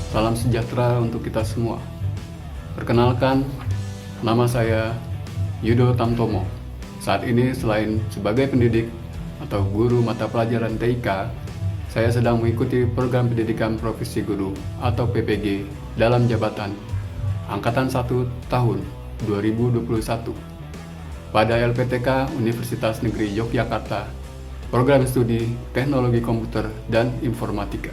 Salam sejahtera untuk kita semua. Perkenalkan, nama saya Yudo Tamtomo. Saat ini selain sebagai pendidik atau guru mata pelajaran TIK, saya sedang mengikuti program pendidikan profesi guru atau PPG dalam jabatan Angkatan 1 tahun 2021 pada LPTK Universitas Negeri Yogyakarta, program studi Teknologi Komputer dan Informatika.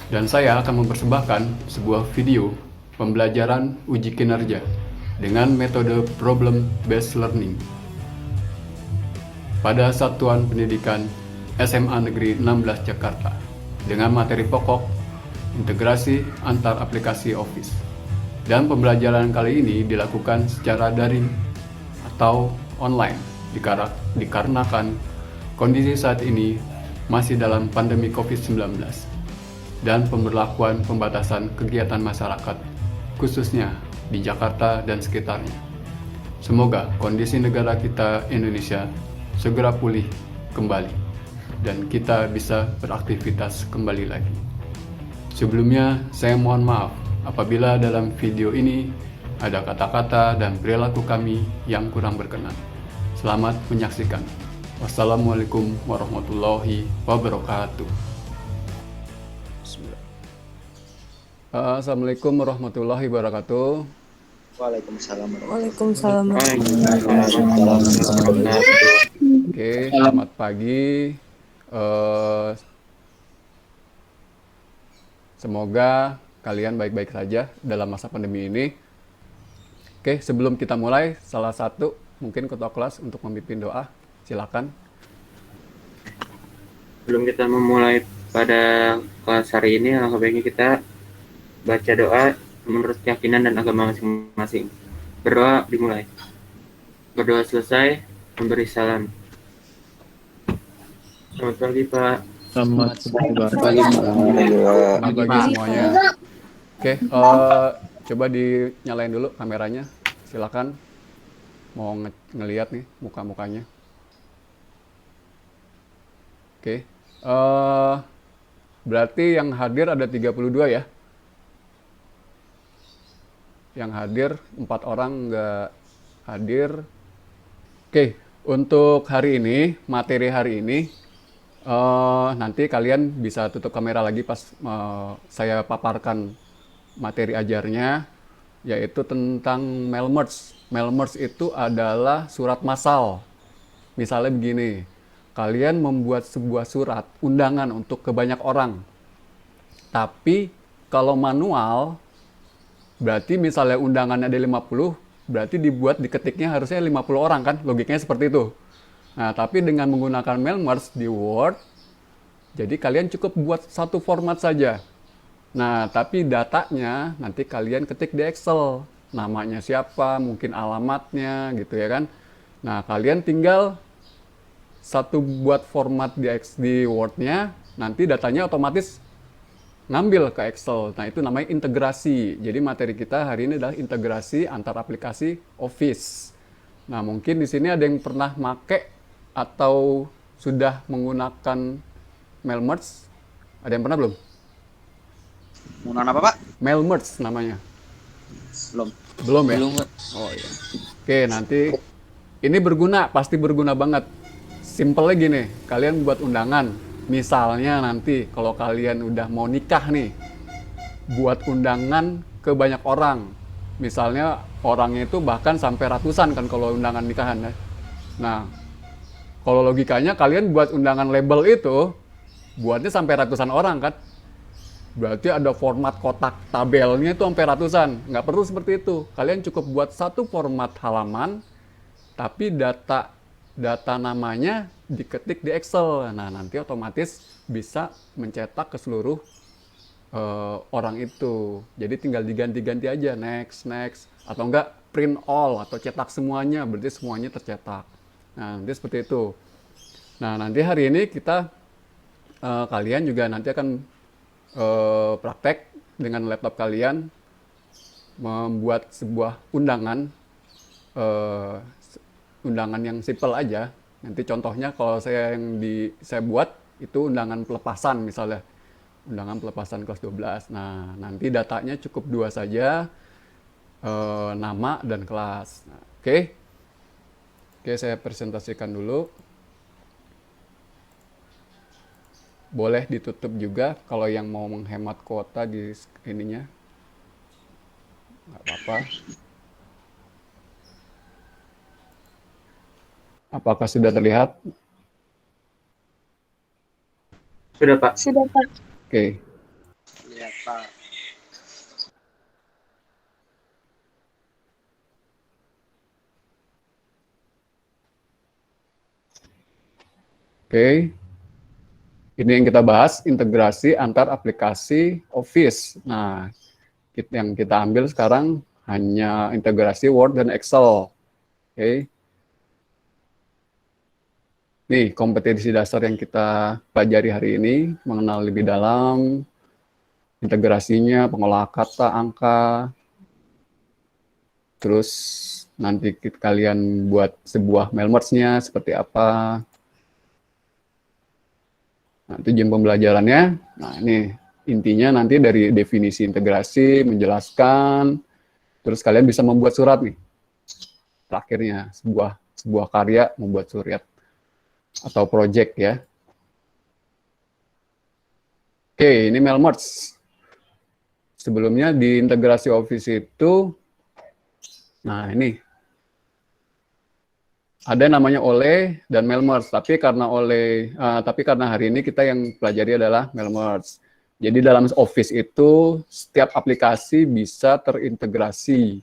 Dan saya akan mempersembahkan sebuah video pembelajaran uji kinerja dengan metode problem based learning pada Satuan Pendidikan SMA Negeri 16 Jakarta dengan materi pokok integrasi antar aplikasi Office. Dan pembelajaran kali ini dilakukan secara daring atau online dikarenakan kondisi saat ini masih dalam pandemi COVID-19 dan pemberlakuan pembatasan kegiatan masyarakat, khususnya di Jakarta dan sekitarnya. Semoga kondisi negara kita Indonesia segera pulih kembali dan kita bisa beraktivitas kembali lagi. Sebelumnya, saya mohon maaf apabila dalam video ini ada kata-kata dan perilaku kami yang kurang berkenan. Selamat menyaksikan. Wassalamualaikum warahmatullahi wabarakatuh. Assalamualaikum warahmatullahi wabarakatuh. Waalaikumsalam. Waalaikumsalam. Oke, selamat pagi. Semoga kalian baik-baik saja dalam masa pandemi ini. Oke, sebelum kita mulai, salah satu mungkin ketua kelas untuk memimpin doa. Silakan. Sebelum kita memulai pada kelas hari ini, alangkah baiknya kita baca doa menurut keyakinan dan agama masing-masing. Berdoa dimulai. Berdoa selesai, memberi salam. Selamat pagi, Pak. Selamat pagi. Selamat pagi semuanya. Oke, coba dinyalain dulu kameranya. Silakan. Mau ngelihat nih muka-mukanya. Oke. Berarti yang hadir ada 32 ya? Yang hadir 4 orang nggak hadir. Oke, untuk hari ini, materi hari ini, nanti kalian bisa tutup kamera lagi pas saya paparkan materi ajarnya, yaitu tentang mail merge. Mail merge itu adalah surat massal. Misalnya begini, kalian membuat sebuah surat undangan untuk ke banyak orang. Tapi kalau manual, berarti misalnya undangannya ada 50, berarti dibuat diketiknya harusnya 50 orang kan, logikanya seperti itu. Nah, tapi dengan menggunakan mail merge di Word, jadi kalian cukup buat satu format saja. Nah, tapi datanya nanti kalian ketik di Excel, namanya siapa, mungkin alamatnya gitu ya kan. Nah, kalian tinggal satu buat format di Word-nya, nanti datanya otomatis ngambil ke Excel. Nah, itu namanya integrasi. Jadi materi kita hari ini adalah integrasi antar aplikasi Office. Nah, mungkin di sini ada yang pernah make atau sudah menggunakan mail merge. Ada yang pernah belum? Menggunakan apa, Pak? Mail merge namanya. Belum. Belum ya? Belum, Pak. Oh iya. Oke, nanti ini berguna, pasti berguna banget. Simpelnya gini, kalian buat undangan. Misalnya nanti kalau kalian udah mau nikah nih, buat undangan ke banyak orang. Misalnya orangnya itu bahkan sampai ratusan kan kalau undangan nikahan ya. Nah, kalau logikanya kalian buat undangan label itu, buatnya sampai ratusan orang kan. Berarti ada format kotak tabelnya itu sampai ratusan. Nggak perlu seperti itu. Kalian cukup buat satu format halaman, tapi data namanya diketik di Excel. Nah, nanti otomatis bisa mencetak ke seluruh orang itu. Jadi tinggal diganti-ganti aja, next, atau enggak print all atau cetak semuanya, berarti semuanya tercetak. Nah, nanti seperti itu. Nah, nanti hari ini kita kalian juga nanti akan praktek dengan laptop kalian membuat sebuah undangan undangan yang simple aja. Nanti contohnya kalau saya buat itu undangan pelepasan misalnya. undangan pelepasan kelas 12. Nah, nanti datanya cukup dua saja, nama dan kelas. Nah, oke. Oke, saya presentasikan dulu. Boleh ditutup juga kalau yang mau menghemat kuota di ininya. Nggak apa-apa. Apakah sudah terlihat? Sudah, Pak. Sudah, Pak. Oke. Lihat, Pak. Oke. Ini yang kita bahas, integrasi antar aplikasi Office. Nah, yang kita ambil sekarang hanya integrasi Word dan Excel. Oke. Nih, kompetensi dasar yang kita pelajari hari ini, mengenal lebih dalam, integrasinya, pengolahan kata, angka, terus nanti kalian buat sebuah mail merge-nya seperti apa. Nah, itu jam pembelajarannya. Nah, ini intinya nanti dari definisi integrasi, menjelaskan, terus kalian bisa membuat surat nih. Terakhirnya, sebuah karya membuat surat atau project ya. Oke, ini mail merge. Sebelumnya di integrasi Office itu, nah ini ada namanya Ole dan mail merge. Tapi karena hari ini kita yang pelajari adalah mail merge. Jadi dalam Office itu setiap aplikasi bisa terintegrasi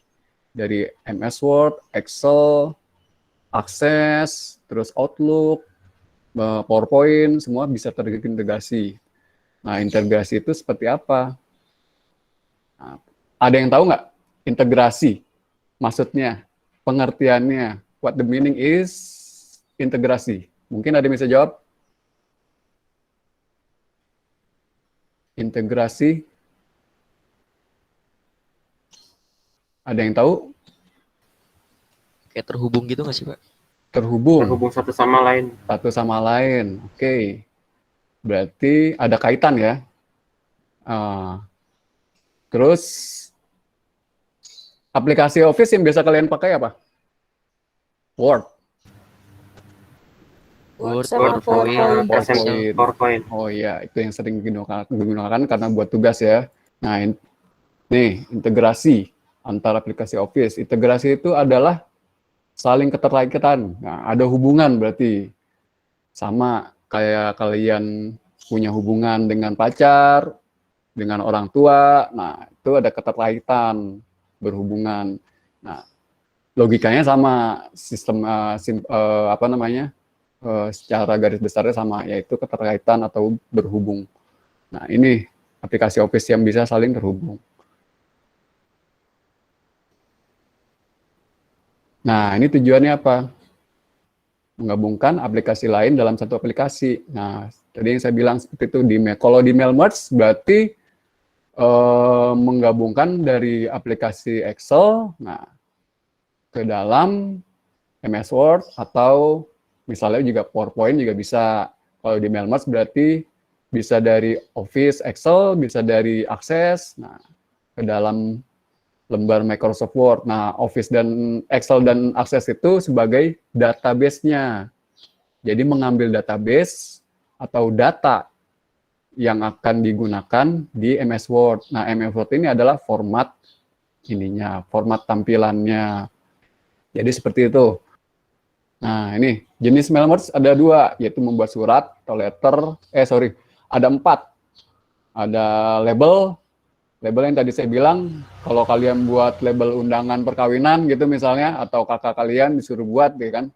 dari MS Word, Excel, Access, terus Outlook, PowerPoint, semua bisa terintegrasi. Nah, integrasi itu seperti apa? Nah, ada yang tahu nggak integrasi? Maksudnya, pengertiannya, what the meaning is integrasi? Mungkin ada yang bisa jawab? Integrasi? Ada yang tahu? Kayak terhubung gitu nggak sih, Pak? Terhubung Satu sama lain. satu sama lain. Oke. Berarti ada kaitan ya. Terus aplikasi Office yang biasa kalian pakai apa? Word. Word, sama PowerPoint, PowerPoint. PowerPoint. Oh iya, itu yang sering digunakan karena buat tugas ya. Nah, nih integrasi antar aplikasi Office. Integrasi itu adalah saling keterkaitan. Nah, ada hubungan berarti. Sama kayak kalian punya hubungan dengan pacar, dengan orang tua. Nah, itu ada keterkaitan, berhubungan. Nah, logikanya sama, sistem secara garis besarnya sama, yaitu keterkaitan atau berhubung. Nah, ini aplikasi Office yang bisa saling terhubung. Nah, ini tujuannya apa? Menggabungkan aplikasi lain dalam satu aplikasi. Nah, tadi yang saya bilang seperti itu. Kalau di mail merge berarti menggabungkan dari aplikasi Excel ke dalam MS Word atau misalnya juga PowerPoint juga bisa. Kalau di mail merge berarti bisa dari Office Excel, bisa dari Access, ke dalam lembar Microsoft Word. Nah, Office dan Excel dan Access itu sebagai database-nya. Jadi mengambil database atau data yang akan digunakan di MS Word. Nah, MS Word ini adalah format format tampilannya. Jadi seperti itu. Nah, ini jenis mail merge ada dua, yaitu membuat surat atau letter. Ada 4. Ada label yang tadi saya bilang, kalau kalian buat label undangan perkawinan gitu misalnya, atau kakak kalian disuruh buat, ya kan,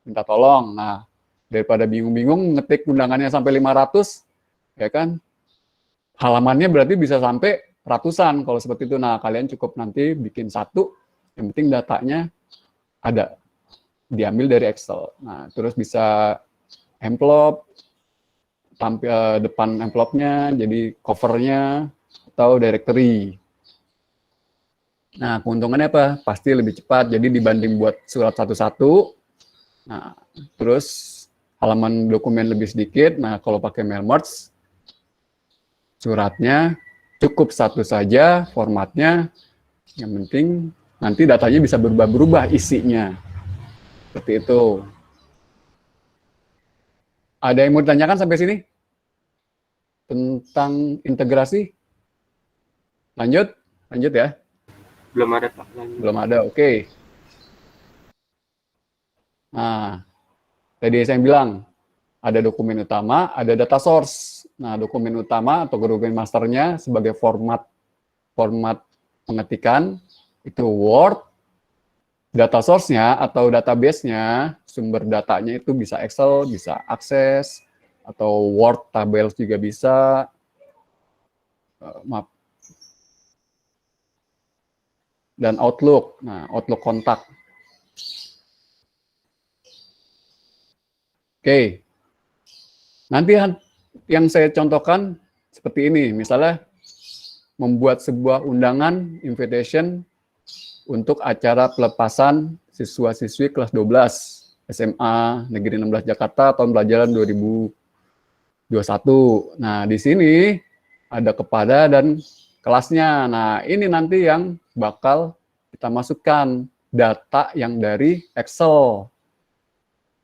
minta tolong. Nah, daripada bingung-bingung ngetik undangannya sampai 500, ya kan, halamannya berarti bisa sampai ratusan kalau seperti itu. Nah, kalian cukup nanti bikin satu, yang penting datanya ada, diambil dari Excel. Nah, terus bisa envelope, tampil depan envelope-nya, jadi covernya, atau directory. Nah, keuntungannya apa? Pasti lebih cepat. Jadi dibanding buat surat satu-satu, nah, terus halaman dokumen lebih sedikit. Nah, kalau pakai mail merge, suratnya cukup satu saja formatnya, yang penting nanti datanya bisa berubah-berubah isinya. Seperti itu. Ada yang mau ditanyakan sampai sini? Tentang integrasi? Lanjut? Lanjut ya? Belum ada Pak. Lanjut. Belum ada, oke. Nah, tadi saya bilang, ada dokumen utama, ada data source. Nah, dokumen utama atau dokumen masternya sebagai format pengetikan, itu Word. Data source-nya atau database-nya, sumber datanya itu bisa Excel, bisa Access, atau Word tables juga bisa. Maaf. Dan Outlook. Nah, Outlook kontak. Oke. Nanti yang saya contohkan seperti ini. Misalnya membuat sebuah undangan, invitation, untuk acara pelepasan siswa-siswi kelas 12 SMA Negeri 16 Jakarta tahun pelajaran 2021. Nah, di sini ada kepada dan kelasnya. Nah, ini nanti yang bakal kita masukkan data yang dari Excel.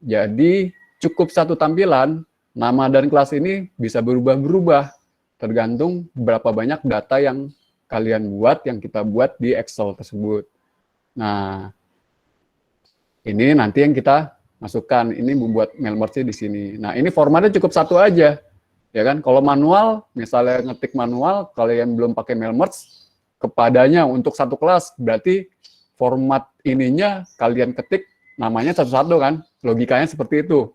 Jadi, cukup satu tampilan, nama dan kelas ini bisa berubah-berubah, tergantung berapa banyak data yang kalian buat, yang kita buat di Excel tersebut. Nah, ini nanti yang kita masukkan, ini membuat mail merge di sini. Nah, ini formatnya cukup satu aja, ya kan? Kalau manual, misalnya ngetik manual, kalian belum pakai mail merge, kepadanya untuk satu kelas, berarti format ininya kalian ketik namanya satu-satu kan? Logikanya seperti itu.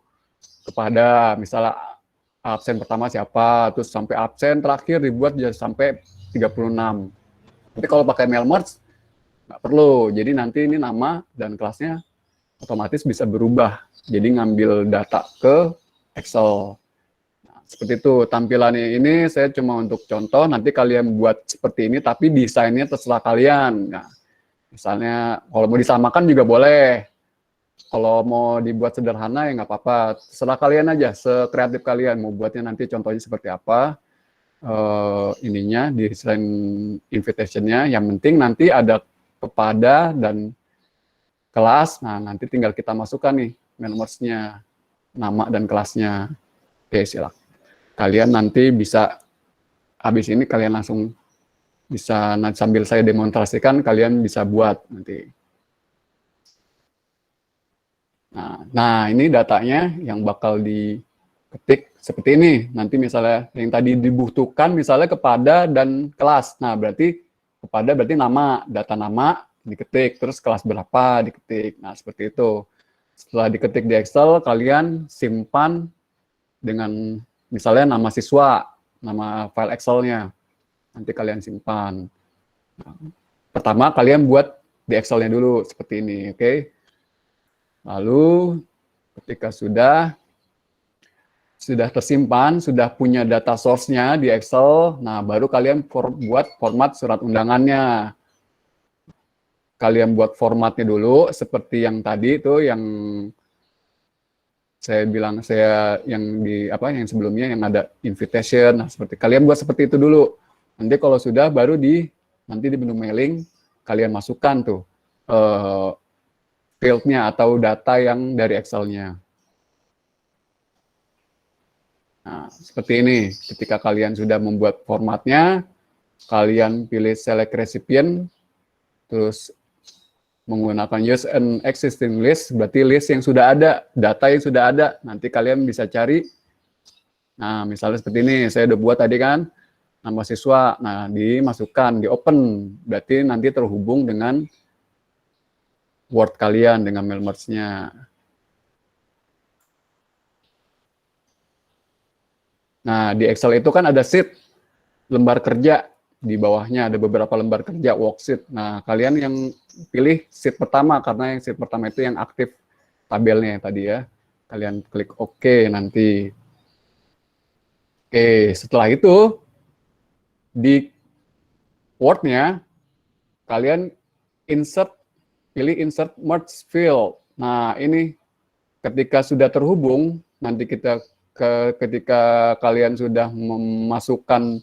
Kepada, misalnya absen pertama siapa, terus sampai absen terakhir dibuat jadi sampai 36. Tapi kalau pakai mail merge, nggak perlu. Jadi nanti ini nama dan kelasnya otomatis bisa berubah. Jadi ngambil data ke Excel. Nah, seperti itu. Tampilannya ini saya cuma untuk contoh, nanti kalian buat seperti ini, tapi desainnya terserah kalian. Nah, misalnya kalau mau disamakan juga boleh. Kalau mau dibuat sederhana ya nggak apa-apa. Terserah kalian aja, sekreatif kalian. Mau buatnya nanti contohnya seperti apa. Ininya di desain invitation-nya, yang penting nanti ada kepada dan kelas. Nah, nanti tinggal kita masukkan nih members-nya, nama dan kelasnya. Oke, silakan. Kalian nanti bisa habis ini kalian langsung bisa sambil saya demonstrasikan, kalian bisa buat nanti. Nah, ini datanya yang bakal diketik seperti ini. Nanti misalnya yang tadi dibutuhkan misalnya kepada dan kelas. Nah, berarti kepada berarti nama, data nama diketik, terus kelas berapa diketik. Nah, seperti itu. Setelah diketik di Excel, kalian simpan dengan misalnya nama siswa, nama file Excel-nya. Nanti kalian simpan. Nah, pertama kalian buat di Excel-nya dulu seperti ini, oke? Lalu ketika sudah tersimpan, sudah punya data source-nya di Excel, nah baru kalian buat format surat undangannya. Kalian buat formatnya dulu, seperti yang tadi itu, yang saya bilang, yang sebelumnya, yang ada invitation, nah seperti kalian buat seperti itu dulu. Nanti kalau sudah, baru nanti di menu mailing, kalian masukkan tuh field-nya atau data yang dari Excel-nya. Nah, seperti ini. Ketika kalian sudah membuat formatnya, kalian pilih select recipient, terus menggunakan use an existing list, berarti list yang sudah ada, data yang sudah ada. Nanti kalian bisa cari. Nah, misalnya seperti ini, saya udah buat tadi kan, nama siswa. Nah, dimasukkan, di open. Berarti nanti terhubung dengan Word kalian, dengan mail merge-nya. Nah, di Excel itu kan ada sheet, lembar kerja. Di bawahnya ada beberapa lembar kerja, worksheet. Nah, kalian yang pilih sheet pertama, karena yang sheet pertama itu yang aktif tabelnya tadi ya. Kalian klik OK nanti. Oke, setelah itu, di Word-nya, kalian pilih insert merge field. Nah, ini ketika sudah terhubung, nanti ketika kalian sudah memasukkan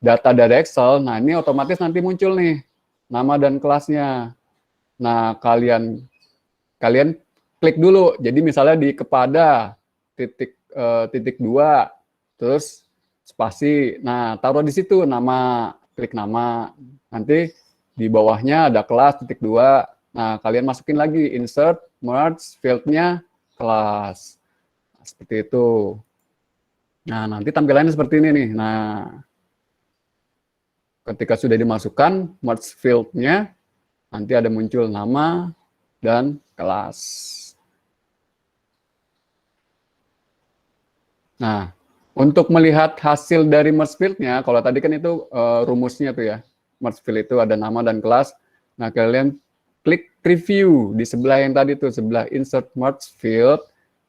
data dari Excel, nah ini otomatis nanti muncul nih nama dan kelasnya. Nah, kalian klik dulu. Jadi misalnya di kepada titik 2, terus spasi. Nah, taruh di situ nama, klik nama. Nanti di bawahnya ada kelas titik 2. Nah, kalian masukin lagi insert, merge, field-nya kelas. Nah, seperti itu. Nah, nanti tampilannya seperti ini nih. Nah, ketika sudah dimasukkan merge field-nya, nanti ada muncul nama dan kelas. Nah, untuk melihat hasil dari merge field-nya, kalau tadi kan itu rumusnya tuh ya. Merge field itu ada nama dan kelas. Nah, kalian klik preview di sebelah yang tadi tuh, sebelah insert merge field,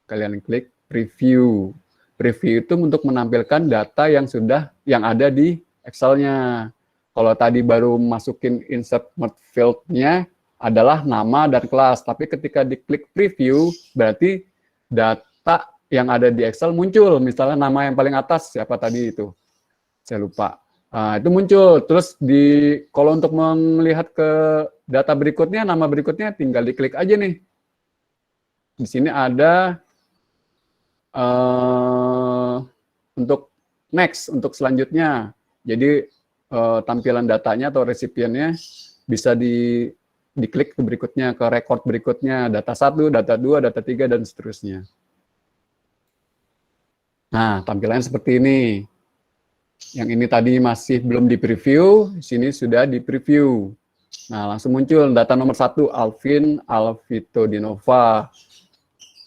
kalian klik preview. Preview itu untuk menampilkan data yang ada di Excel-nya. Kalau tadi baru masukin insert merge field-nya adalah nama dan kelas, tapi ketika diklik preview berarti data yang ada di Excel muncul, misalnya nama yang paling atas siapa tadi itu, saya lupa. Nah, itu muncul. Terus kalau untuk melihat ke data berikutnya, nama berikutnya tinggal diklik aja nih. Di sini ada untuk next, untuk selanjutnya. Jadi tampilan datanya atau resipiennya bisa diklik ke berikutnya, ke record berikutnya, data 1, data 2, data 3, dan seterusnya. Nah, tampilannya seperti ini. Yang ini tadi masih belum di preview, sini sudah di preview. Nah, langsung muncul data nomor 1, Alvin Alvito Dinova.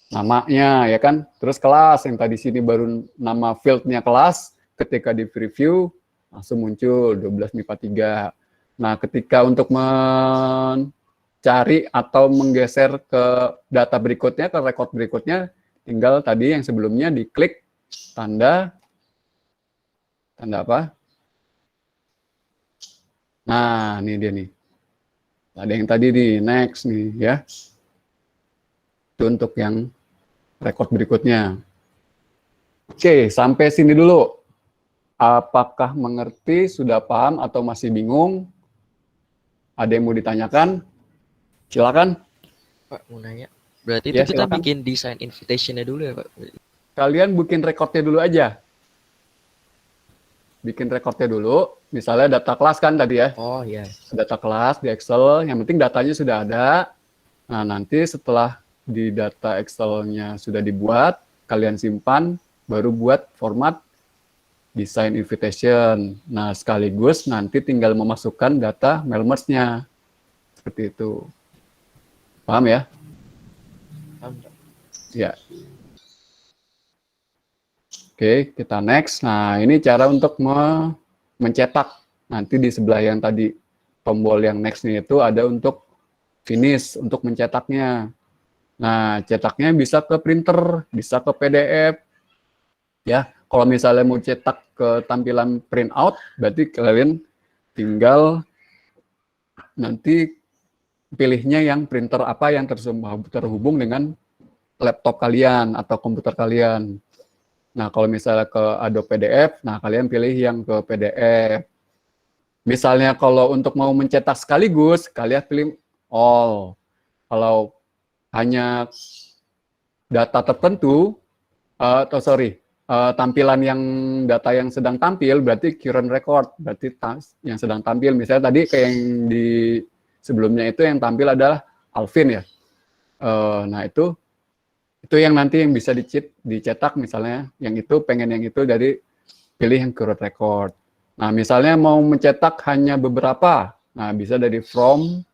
Namanya, ya kan? Terus kelas, yang tadi sini baru nama field-nya kelas, ketika di preview, langsung muncul 12 MIPA 3. Nah, ketika untuk mencari atau menggeser ke data berikutnya, ke record berikutnya, tinggal tadi yang sebelumnya diklik tanda apa? Nah, ini dia nih. Ada yang tadi di next nih ya. Itu untuk yang record berikutnya. Oke, sampai sini dulu. Apakah mengerti, sudah paham, atau masih bingung? Ada yang mau ditanyakan? Silakan. Pak, mau nanya. Berarti Ya, itu kita silakan. bikin desain invitation-nya dulu ya, Pak? Kalian bikin rekodnya dulu aja. Bikin rekodnya dulu. Misalnya data kelas kan tadi ya. Oh, iya. Data kelas di Excel, yang penting datanya sudah ada. Nah, nanti setelah di data Excel-nya sudah dibuat, kalian simpan, baru buat format design invitation. Nah, sekaligus nanti tinggal memasukkan data mail merge-nya. Seperti itu. Paham ya? Paham, Pak. Ya. Oke, kita next. Nah, ini cara untuk mencetak. Nanti di sebelah yang tadi tombol yang next nih itu ada untuk finish, untuk mencetaknya. Nah, cetaknya bisa ke printer, bisa ke PDF. Ya, kalau misalnya mau cetak ke tampilan printout, berarti kalian tinggal nanti pilihnya yang printer apa yang terhubung dengan laptop kalian atau komputer kalian. Nah, kalau misalnya ke Adobe PDF, nah kalian pilih yang ke PDF. Misalnya kalau untuk mau mencetak sekaligus, kalian pilih all. Kalau hanya data tertentu, tampilan yang data yang sedang tampil, berarti current record, berarti yang sedang tampil. Misalnya tadi kayak yang di sebelumnya itu yang tampil adalah Alvin ya. Nah itu yang nanti yang bisa dicetak misalnya, yang itu pengen yang itu dari pilih yang current record. Nah misalnya mau mencetak hanya beberapa, nah bisa dari from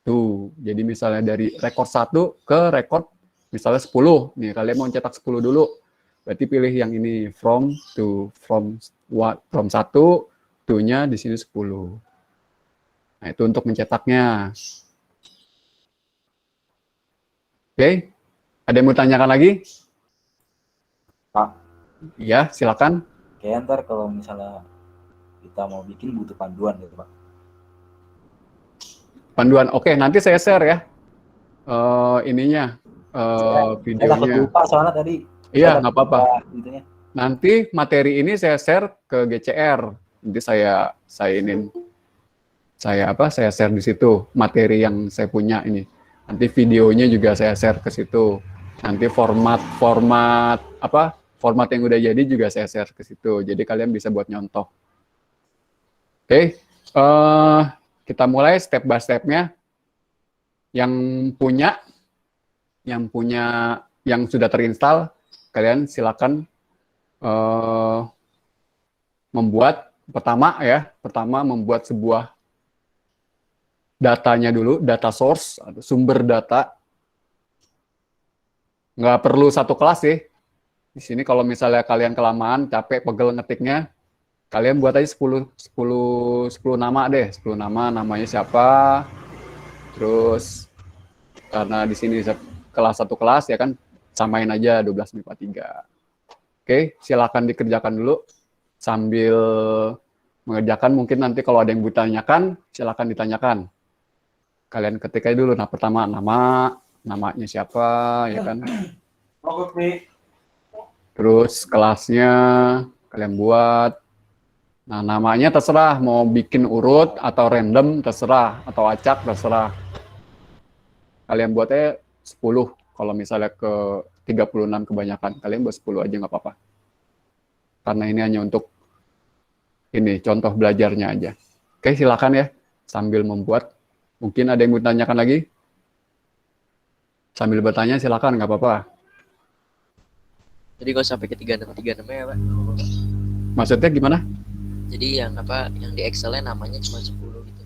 to. Jadi misalnya dari record 1 ke record misalnya 10. Nih kalian mau cetak 10 dulu. Berarti pilih yang ini from 1 to-nya di sini 10. Nah, itu untuk mencetaknya. Oke. Ada yang mau tanyakan lagi? Pak, Iya, silakan. kayak ntar kalau misalnya kita mau bikin butuh panduan gitu Pak. Panduan. Oke, nanti saya share ya. Ininya, Saya takut videonya. lupa soalnya tadi. Iya, nggak apa-apa. Gitunya. Nanti materi ini saya share ke GCR. Nanti saya share di situ materi yang saya punya ini. Nanti videonya juga saya share ke situ. Nanti format yang udah jadi juga saya share ke situ. Jadi kalian bisa buat nyontoh. Oke, kita mulai step by step-nya. Yang sudah terinstall, kalian silakan pertama membuat sebuah datanya dulu, data source, atau sumber data. Nggak perlu satu kelas sih. Di sini kalau misalnya kalian kelamaan, capek, pegel ngetiknya, kalian buat aja 10 nama deh. 10 nama, namanya siapa. Terus, karena di sini kelas satu kelas, ya kan, samain aja 12 MIPA 3. Oke, silakan dikerjakan dulu. Sambil mengerjakan, mungkin nanti kalau ada yang ditanyakan, silakan ditanyakan. Kalian ketik aja dulu. Nah, pertama namanya siapa, ya kan? Terus kelasnya kalian buat. Nah, namanya terserah mau bikin urut atau random terserah, atau acak terserah. Kalian buatnya 10. Kalau misalnya ke 36 kebanyakan, kalian buat 10 aja nggak apa-apa. Karena ini hanya untuk ini contoh belajarnya aja. Oke, silakan ya sambil membuat. Mungkin ada yang mau tanyakan lagi? Sambil bertanya silakan, nggak apa-apa. Jadi kalau sampai ke 36 ya Pak. Maksudnya gimana? Jadi yang di Excel-nya namanya cuma 10 gitu.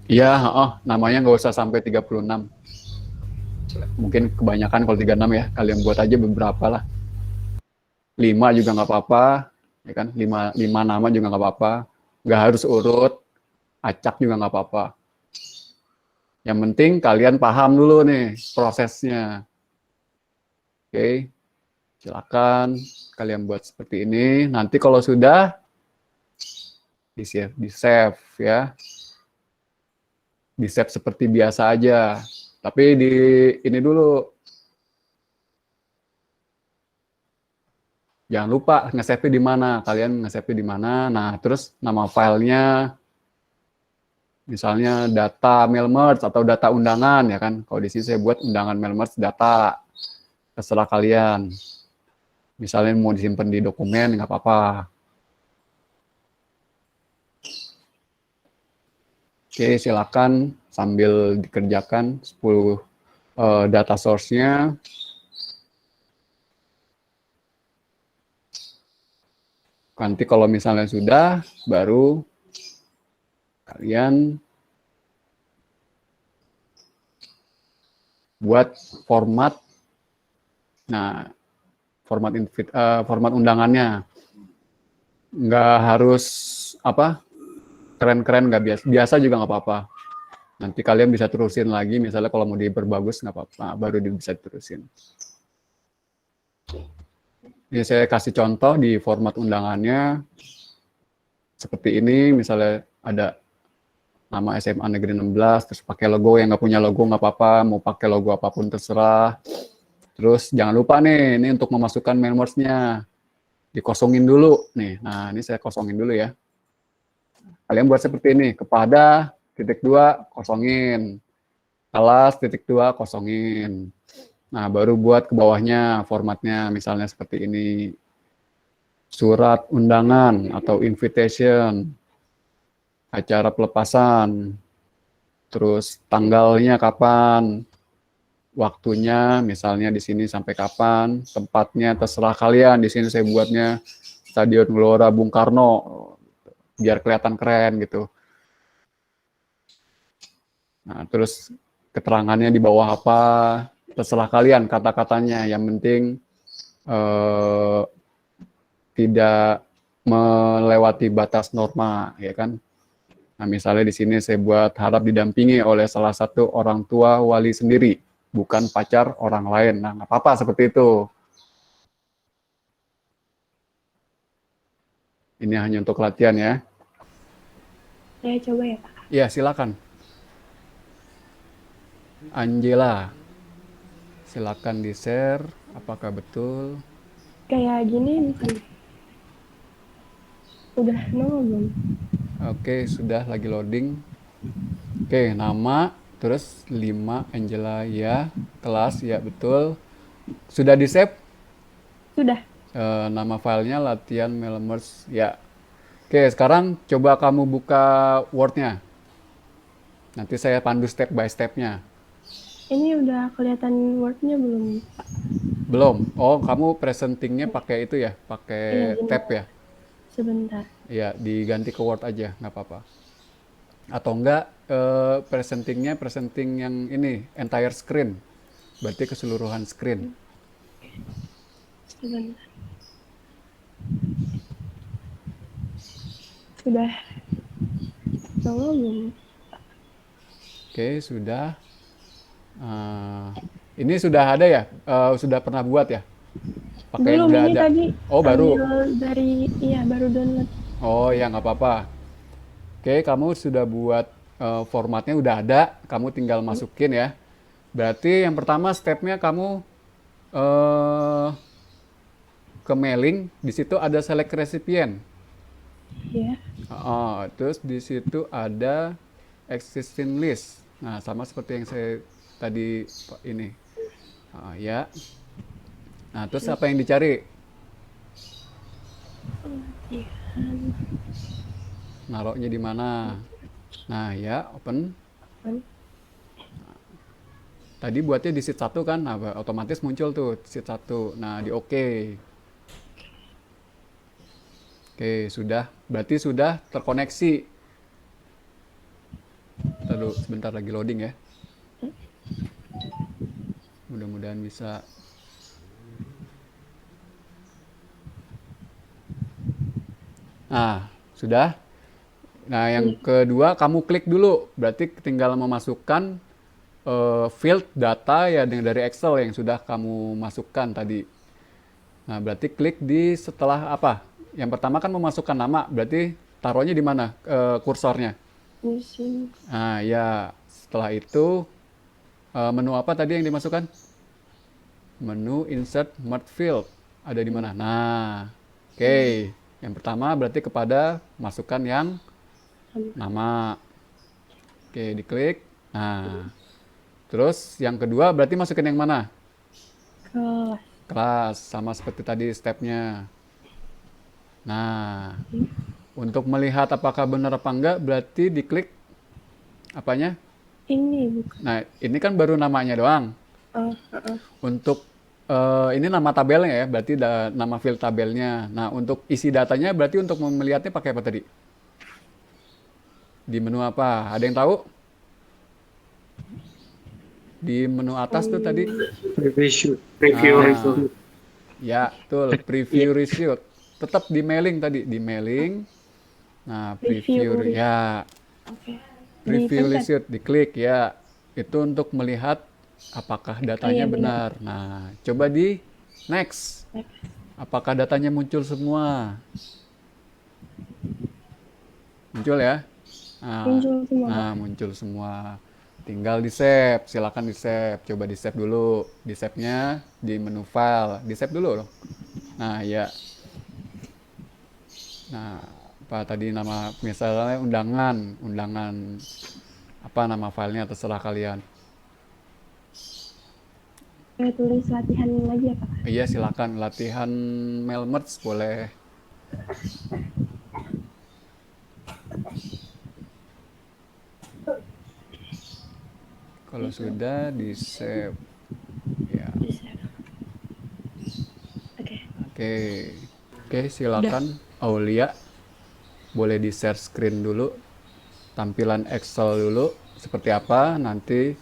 Iya, namanya nggak usah sampai 36. Mungkin kebanyakan kalau 36 ya. Kalian buat aja beberapa lah. 5 juga nggak apa-apa. Ya kan? 5 nama juga nggak apa-apa. Nggak harus urut. Acak juga nggak apa-apa. Yang penting kalian paham dulu nih prosesnya. Oke, silakan kalian buat seperti ini. Nanti kalau sudah di save ya, di save seperti biasa aja. Tapi ini dulu, jangan lupa nge-save di mana. Kalian nge-save di mana. Nah, terus nama filenya. Misalnya data mail merge atau data undangan ya kan. Kalau di sini saya buat undangan mail merge data. Terserah kalian. Misalnya mau disimpan di dokumen nggak apa-apa. Oke, silakan sambil dikerjakan 10 data source-nya. Nanti kalau misalnya sudah, baru kalian buat format. Nah, format undangannya nggak harus keren-keren, nggak biasa juga nggak apa-apa. Nanti kalian bisa terusin lagi, misalnya kalau mau diperbagus nggak apa-apa, baru bisa terusin. Ini saya kasih contoh di format undangannya seperti ini, misalnya ada nama SMA Negeri 16, terus pakai logo, yang nggak punya logo nggak apa-apa, mau pakai logo apapun terserah. Terus jangan lupa nih, ini untuk memasukkan mail merge-nya. Dikosongin dulu nih. Nah, ini saya kosongin dulu ya. Kalian buat seperti ini, kepada -2 kosongin. Kelas -2 kosongin. Nah, baru buat ke bawahnya formatnya, misalnya seperti ini. Surat undangan atau invitation. Acara pelepasan, terus tanggalnya kapan, waktunya misalnya di sini sampai kapan, tempatnya terserah kalian. Di sini saya buatnya Stadion Gelora Bung Karno, biar kelihatan keren gitu. Nah, terus keterangannya di bawah apa, terserah kalian kata-katanya. Yang penting tidak melewati batas norma, ya kan? Nah, misalnya di sini saya buat harap didampingi oleh salah satu orang tua wali sendiri, bukan pacar orang lain. Nah, nggak apa-apa seperti itu. Ini hanya untuk latihan ya. Saya coba ya, Pak. Ya, silakan. Angela, silakan di-share. Apakah betul? Kayak gini misalnya. Udah nongol belum? Oke, sudah lagi loading. Oke, nama, terus 5 Angela ya, kelas ya betul. Sudah di save Sudah. nama filenya latihan Melmers ya. Oke, sekarang coba kamu buka Word-nya. Nanti saya pandu step by step-nya. Ini udah kelihatan Word-nya belum, Pak? Belum? Oh, kamu presentingnya pakai itu ya? Iya, Pakai tab bentar. ya? Sebentar. Ya, diganti ke Word aja, nggak apa-apa. Atau enggak, presentingnya presenting yang ini, entire screen. Berarti keseluruhan screen. Sebentar. Sudah nongol belum? Oke, sudah. Ah, ini sudah ada ya? Sudah pernah buat ya? Pakai yang Belum, udah ini ada? tadi Oh, baru? ambil dari, iya baru download. Oh, ya nggak apa-apa. Oke, kamu sudah buat formatnya udah ada, kamu tinggal masukin ya. Berarti yang pertama stepnya kamu eh ke mailing, di situ ada select recipient. Ya, Terus di situ ada existing list. Nah, sama seperti yang saya tadi ini. Ya. Nah, terus apa yang dicari? iya. Naruhnya di mana? Nah, ya, open. Kan? Tadi buatnya di sheet 1 kan, nah, otomatis muncul tuh sheet 1. Nah, di oke. Oke, sudah. Berarti sudah terkoneksi. Terus sebentar lagi loading ya. Mudah-mudahan bisa. Nah, sudah. Nah, yang kedua kamu klik dulu. Berarti tinggal memasukkan field data ya dari Excel yang sudah kamu masukkan tadi. Nah, berarti klik di setelah apa? Yang pertama kan memasukkan nama, berarti taruhnya di mana kursornya? Di sini. Nah, ya setelah itu menu apa tadi yang dimasukkan? Menu insert merge field. Ada di mana? Nah, oke. Yang pertama berarti kepada masukkan yang nama. Oke, diklik. Nah, terus yang kedua berarti masukin yang mana? Kelas. Kelas, sama seperti tadi stepnya. Nah, untuk melihat apakah benar apa enggak, berarti diklik apanya? Ini bukan. Nah, ini kan baru namanya doang. Untuk ini nama tabelnya ya, berarti nama field tabelnya. Nah, untuk isi datanya berarti untuk melihatnya pakai apa tadi? Di menu apa? Ada yang tahu? Di menu atas tuh tadi? Review Ah, result. ya, betul. Preview result. Tetap di mailing tadi, di mailing. Nah, preview Review. ya, Oke. preview Dipencet. result diklik ya. Itu untuk melihat apakah datanya Iya, benar. benar. Nah, coba di next. Next. Apakah datanya muncul semua? Muncul ya? Nah, Muncul semua, Pak. muncul semua. Tinggal di save, silakan di save. Coba di save dulu. Di save-nya di menu file, di save dulu loh. Nah, ya. Nah, apa tadi nama misalnya undangan apa nama filenya terserah kalian. Saya tulis latihan lagi ya, Pak. Iya, silakan latihan mail merge boleh. Kalau sudah di save. Ya. Bisa. Oke. Oke. Oke, silakan Aulia. Boleh di share screen dulu. Tampilan Excel dulu seperti apa, nanti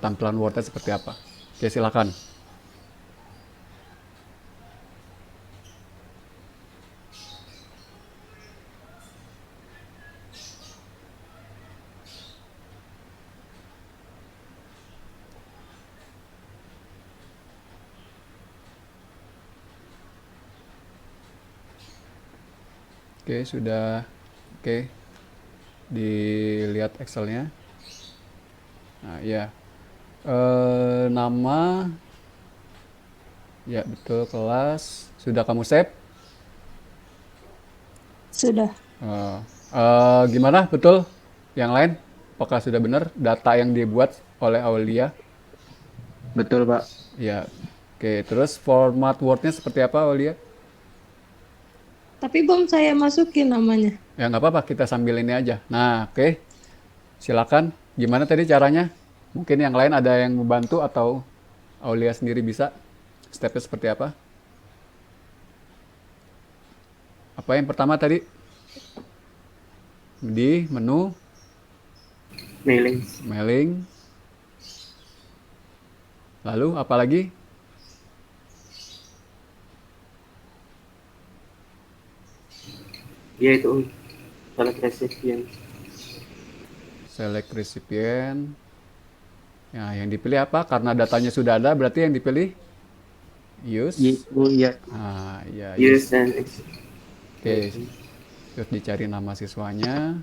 tampilan Word-nya seperti apa. Oke, silakan. Oke, sudah. Oke. Dilihat Excel-nya. Nah, ya. Nama. Ya, betul, kelas. Sudah kamu save? Sudah. Eh, Gimana betul? Yang lain? Apakah sudah benar data yang dibuat oleh Aulia? Betul, Pak. Ya. Oke, terus format Word-nya seperti apa, Aulia? Tapi belum saya masukin namanya. Ya nggak apa-apa, kita sambil ini aja. Nah, oke. Silakan. Gimana tadi caranya? Mungkin yang lain ada yang membantu atau Aulia sendiri bisa? Stepnya seperti apa? Apa yang pertama tadi? Di menu Mailing. mailing. Lalu apa lagi? Ya itu select recipient. Select recipient. Ya, yang dipilih apa? Karena datanya sudah ada, berarti yang dipilih use. Oh iya. Ah, ya, Use use. and Oke. Terus dicari nama siswanya.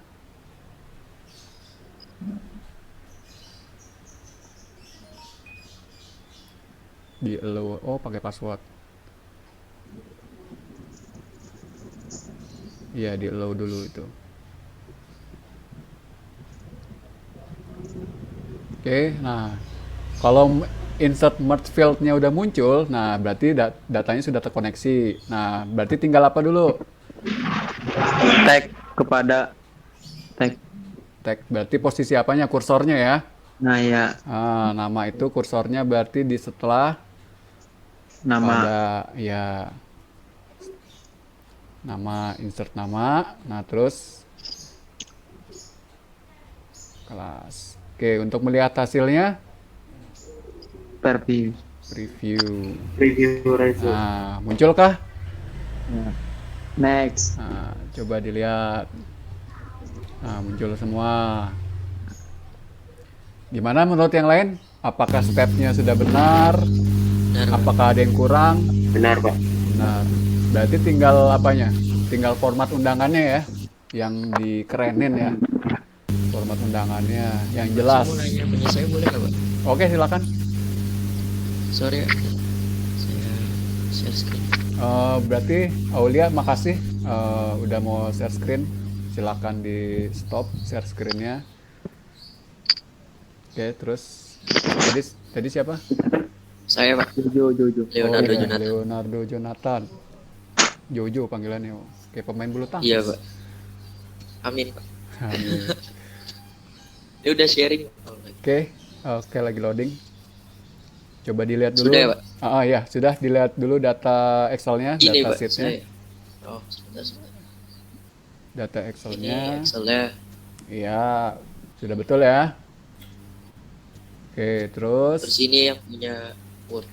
Di allow. Oh, pakai password. Iya, di allow dulu itu. Oke, nah kalau insert merge field-nya udah muncul, nah berarti datanya sudah terkoneksi. Nah, berarti tinggal apa dulu? Tag kepada tag. Tag, berarti posisi apanya? Kursornya ya. Nah, ya, Ah, nama itu kursornya berarti di setelah nama. pada ya nama, insert nama. Nah, terus kelas. Oke, untuk melihat hasilnya Preview. preview. preview result. Nah, munculkah? Ya. Next. Nah, coba dilihat. Nah, muncul semua. Gimana menurut yang lain? Apakah stepnya sudah benar? Benar, Pak. Apakah ada yang kurang? Benar, Pak. Benar. Berarti tinggal apanya? Tinggal format undangannya ya, yang dikerenin ya. Format undangannya yang jelas. Saya mau nanya punya saya boleh nggak, Pak? Oke, silakan. Sorry ya. Saya share screen. Berarti Aulia, makasih udah mau share screen. Silakan di stop share screen-nya. Oke, terus tadi siapa? Saya, Pak. Jojo. Leonardo Oh, iya, Jonathan. Leonardo Jonathan. Jojo panggilannya. Kayak pemain bulu tangkis. Iya, Pak. Amin, Pak. Aduh. Ini udah sharing. Oh, baik. Oke, lagi loading. Coba dilihat dulu. Sudah ya, Pak? Ya, sudah dilihat dulu data Excel-nya, Ini, data Pak. sheet-nya. Oh, sebentar. Data Ini Excel-nya. Excel-nya. Iya, sudah betul ya. Oke, Terus terus ini yang punya Word.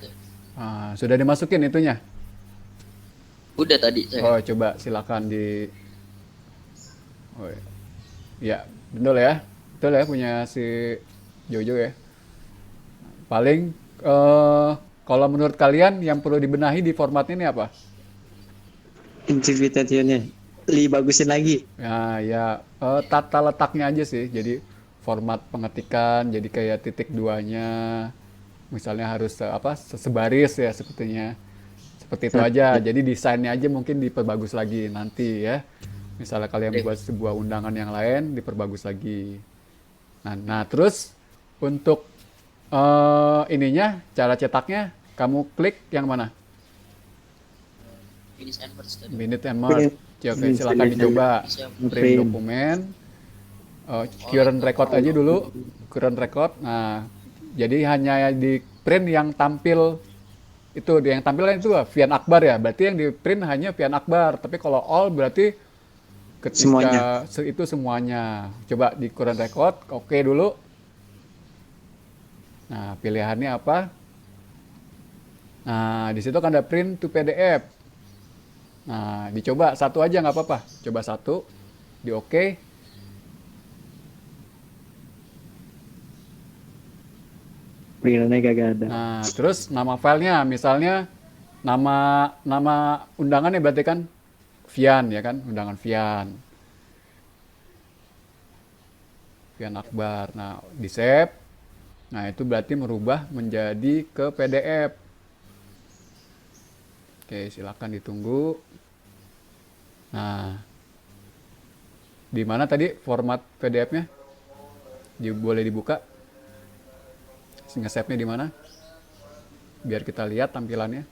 sudah dimasukin itunya. Udah tadi saya. Oh, coba silakan di. Oh, ya, betul ya. Betul ya punya si Jojo ya. Paling kalau menurut kalian yang perlu dibenahi di format ini apa? Interpretationnya bagusin lagi. Ya, tata letaknya aja sih. Jadi format pengetikan jadi kayak titik duanya. Misalnya harus sebaris ya sepertinya. Seperti itu aja. Jadi desainnya aja mungkin diperbagus lagi nanti ya. Misalnya kalian buat sebuah undangan yang lain diperbagus lagi. Nah, terus untuk ininya cara cetaknya kamu klik yang mana? Finish and merge tadi. Minute and merge. Oke, silakan dicoba. Print dokumen. Current record aja dulu. Current record. Nah, jadi hanya di print yang tampil itu, yang tampil kan itu Fian Akbar ya. Berarti yang di print hanya Fian Akbar. Tapi kalau all berarti ketika itu semuanya. Coba di current record, oke dulu. Nah, pilihannya apa? Nah, di situ kan ada print to PDF. Nah, dicoba satu aja nggak apa-apa. Coba satu, di oke. Perintannya kagak ada. Nah, terus nama filenya, misalnya nama undangannya berarti kan Fian ya kan, undangan Fian. Fian Akbar. Nah, di save. Nah, itu berarti merubah menjadi ke PDF. Oke, silakan ditunggu. Nah, Di mana tadi format PDF-nya? Boleh dibuka? Nge-save-nya di mana? Biar kita lihat tampilannya.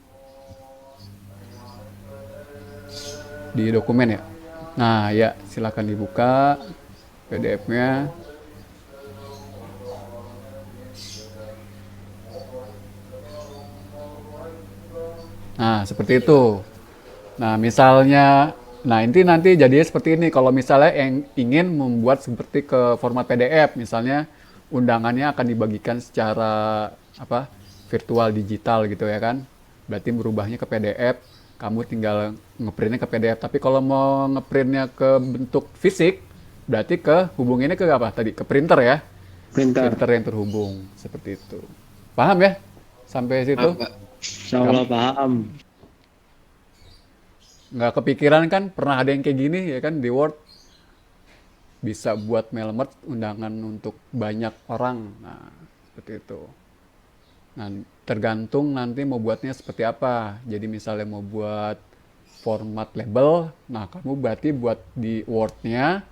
Di dokumen ya. Nah, ya, silakan dibuka PDF-nya. Nah, seperti itu. Nah, misalnya, nah ini nanti jadinya seperti ini. Kalau misalnya yang ingin membuat seperti ke format PDF, misalnya undangannya akan dibagikan secara apa virtual digital gitu ya kan. Berarti merubahnya ke PDF, kamu tinggal ngeprintnya ke PDF. Tapi kalau mau ngeprintnya ke bentuk fisik, berarti ke hubunginnya ke apa tadi? Ke printer ya. Printer. Printer yang terhubung, seperti itu. Paham ya? Sampai situ? Insyaallah paham. Nggak kepikiran kan pernah ada yang kayak gini ya kan di Word bisa buat mail merge undangan untuk banyak orang. Nah, seperti itu. Nah, tergantung nanti mau buatnya seperti apa. Jadi misalnya mau buat format label, nah kamu berarti buat di Word-nya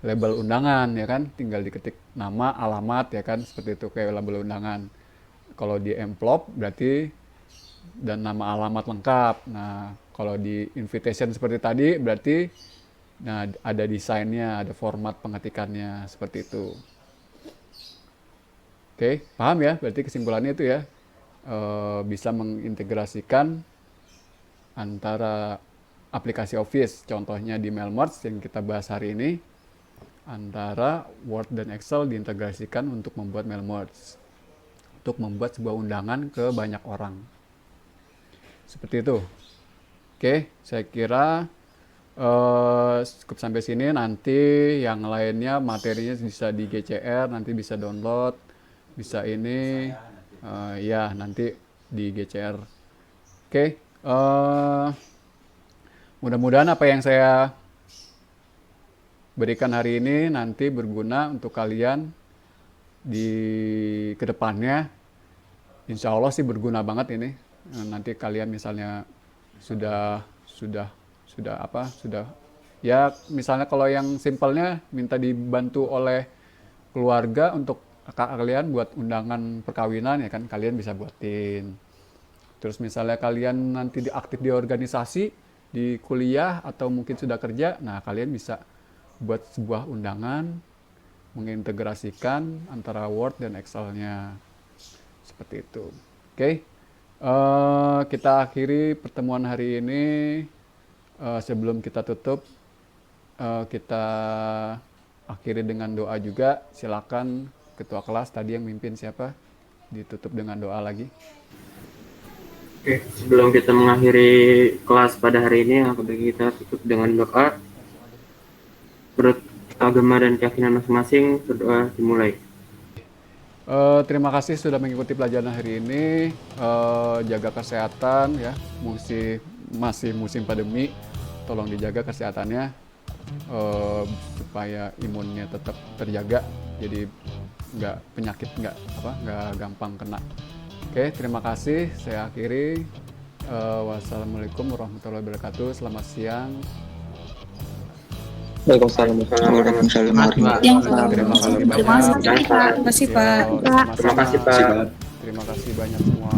label undangan ya kan, tinggal diketik nama, alamat ya kan, seperti itu kayak label undangan. Kalau di envelope berarti dan nama alamat lengkap. Nah, kalau di invitation seperti tadi berarti nah ada desainnya, ada format pengetikannya seperti itu. Oke, paham ya? Berarti kesimpulannya itu ya bisa mengintegrasikan antara aplikasi Office, contohnya di Mail Merge yang kita bahas hari ini, antara Word dan Excel diintegrasikan untuk membuat Mail Merge, untuk membuat sebuah undangan ke banyak orang. Seperti itu. Oke, saya kira cukup sampai sini. Nanti yang lainnya materinya bisa di GCR, nanti bisa download, bisa ini, ya nanti di GCR. Oke, mudah-mudahan apa yang saya berikan hari ini nanti berguna untuk kalian di kedepannya. Insya Allah sih berguna banget ini. Nanti kalian misalnya sudah ya misalnya kalau yang simpelnya minta dibantu oleh keluarga untuk kalian buat undangan perkawinan ya kan, kalian bisa buatin. Terus misalnya kalian nanti aktif di organisasi, di kuliah atau mungkin sudah kerja, nah kalian bisa buat sebuah undangan mengintegrasikan antara Word dan Excel-nya seperti itu. Oke. Kita akhiri pertemuan hari ini. Sebelum kita tutup, kita akhiri dengan doa juga. Silakan ketua kelas tadi yang mimpin siapa? Ditutup dengan doa lagi. Oke, sebelum kita mengakhiri kelas pada hari ini, kita tutup dengan doa. Menurut agama dan keyakinan masing-masing, berdoa dimulai. Terima kasih sudah mengikuti pelajaran hari ini. Jaga kesehatan ya, masih musim pandemi, tolong dijaga kesehatannya supaya imunnya tetap terjaga, jadi penyakit nggak gampang kena. Oke, terima kasih. Saya akhiri. Wassalamualaikum warahmatullahi wabarakatuh. Selamat siang. Waalaikumsalam. Terima kasih banyak. Terima kasih, Pak. Terima kasih, Pak. Terima kasih banyak semua.